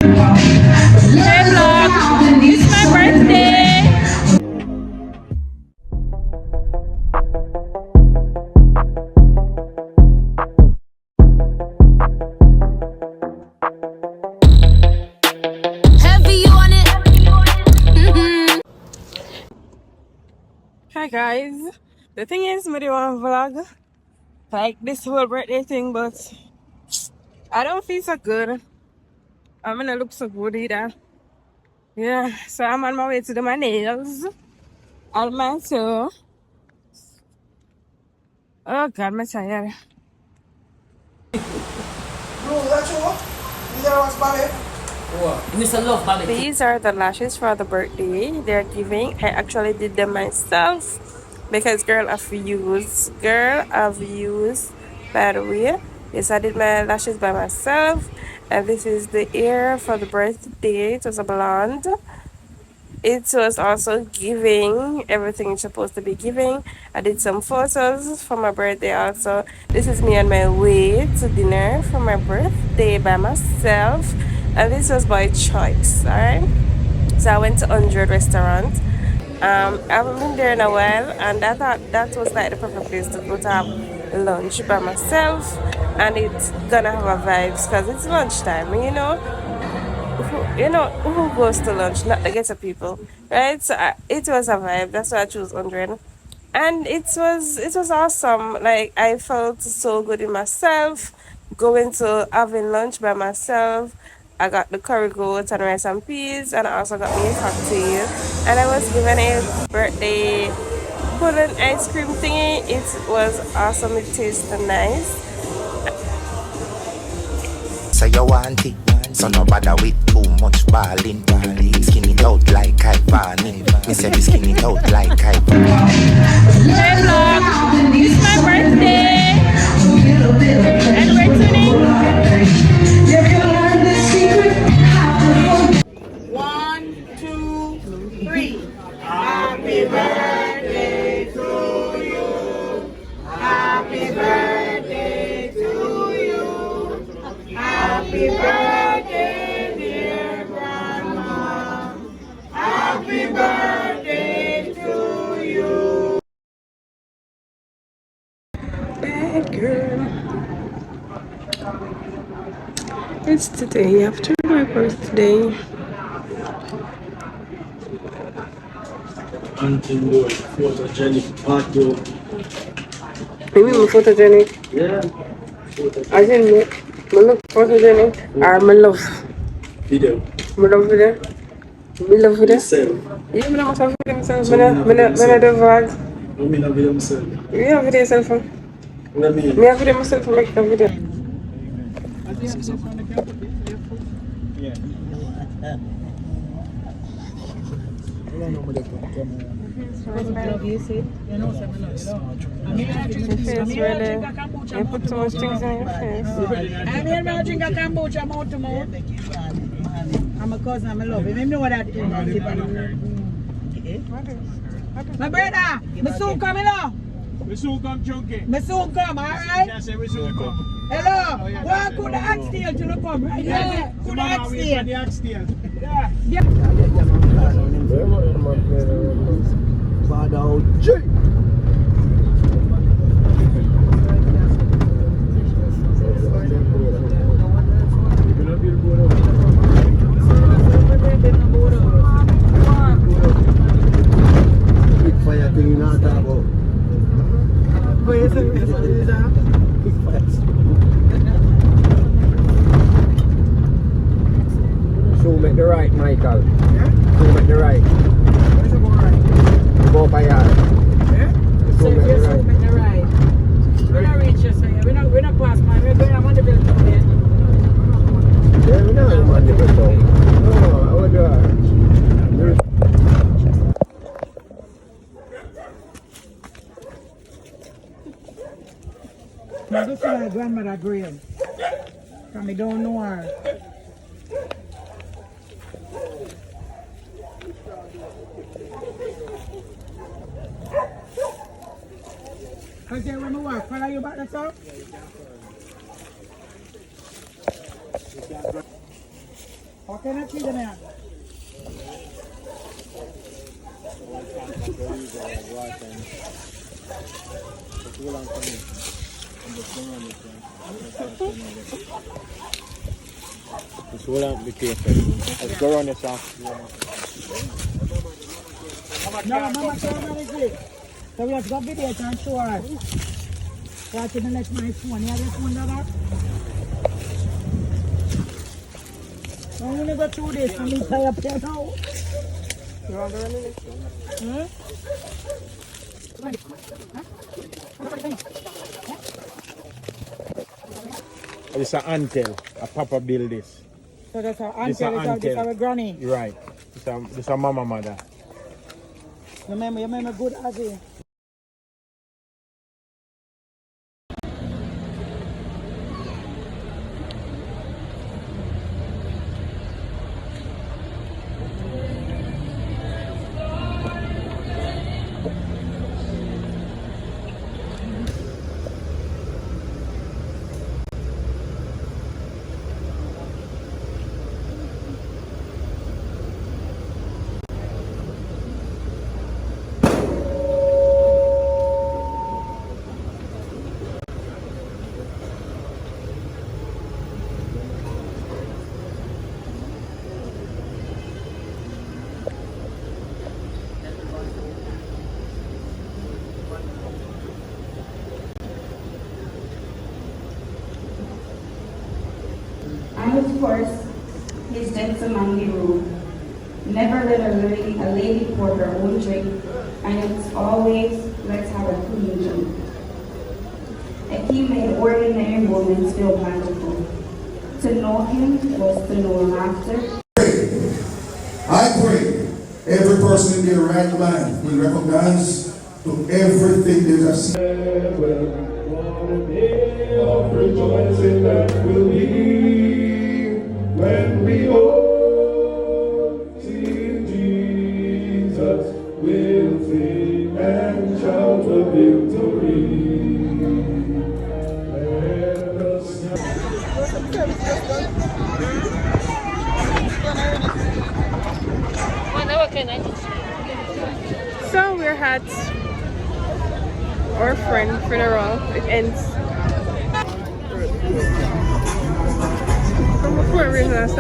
Hey vlog, it's my birthday. Heavy on it. Hi guys, the thing is, me do one vlog like this whole birthday thing, but I don't feel so good. I'm gonna look so good either. Yeah, so I'm on my way to do my nails on my toe. Oh God, I'm tired. Mr. Love, Bobby. These are the lashes for the birthday they're giving. I actually did them myself because girl I've used by the way. Yes, I did my lashes by myself, and this is the ear for the birthday. It was a blonde. It was also giving everything it's supposed to be giving. I did some photos for my birthday also. This is me on my way to dinner for my birthday by myself, and this was by choice. All right, so I went to 100 restaurant. I haven't been there in a while, and I thought that was like the perfect place to go to have lunch by myself, and it's gonna have a vibes because it's lunchtime, who goes to lunch, not the ghetto people, right? So it was a vibe. That's why I chose 100, and it was awesome. Like I felt so good in myself going to having lunch by myself. I got the curry goat and rice and peas, and I also got me a cocktail, and I was given a birthday pudding ice cream thingy. It was awesome. It tasted nice. So you want it, so no bother with too much balling. Skin it out like I vanning. Me say me skin it out like I Hey vlog, it's my birthday, and we're tuning. Bad girl. It's the day after my birthday. Until photogenic patio. You mean photogenic? Yeah. I didn't look photogenic. Or my love. Video. My love video. My love video. Myself. Yeah, I must have video myself. So I do vlog. I mean a video myself. You have video yourself. What I mean? Me have video myself. Make a video. Your face really. You put too much things in your face. I'm here now drink a kombucha mouth to mouth. I'm a cousin, I'm a love him. Him know what that thing is. My brother, me soon come now. We soon come, Chunky. Me soon come, alright? I say we soon come. Hello, why could the axe steal to the come right there? Could the axe steal? The axe steal. Yeah. Big fire thing you not talk about. Big fire. So make the right, Michael. So make the right. Go by yard. So So make the you're so right. make the right. We're not reach you, so we're not past man. We're going on the building there. Yeah, we know I'm on the bus now. No, I would do it. Now go see my grandmother grave. Because I don't know her. Because when I walk, follow you back, that's all? What kind of cheese am I have? Just hold on, be careful. Let's go around yourself. No, Mama, show her the trick. So we have to go video and show her. Watch it and let my phone. You have your phone there? I'm going to go through this and leave her up there now. You want to run it? Hmm? It's an antel. A papa build this. So that's our This auntie, a this is auntie. our granny. You're right. It's a mama mother. You remember good as it. And of course, his gentleman he rule. Never let a lady pour her own drink, and it's always let's have a clean drink. And he made ordinary women feel magical. To know him was to know him after. I pray every person in their right mind will recognize to everything they have seen. Of rejoicing that will be when we all see Jesus, we'll sing and shout of victory. Let us So we're at our friend funeral. It ends. From before we start.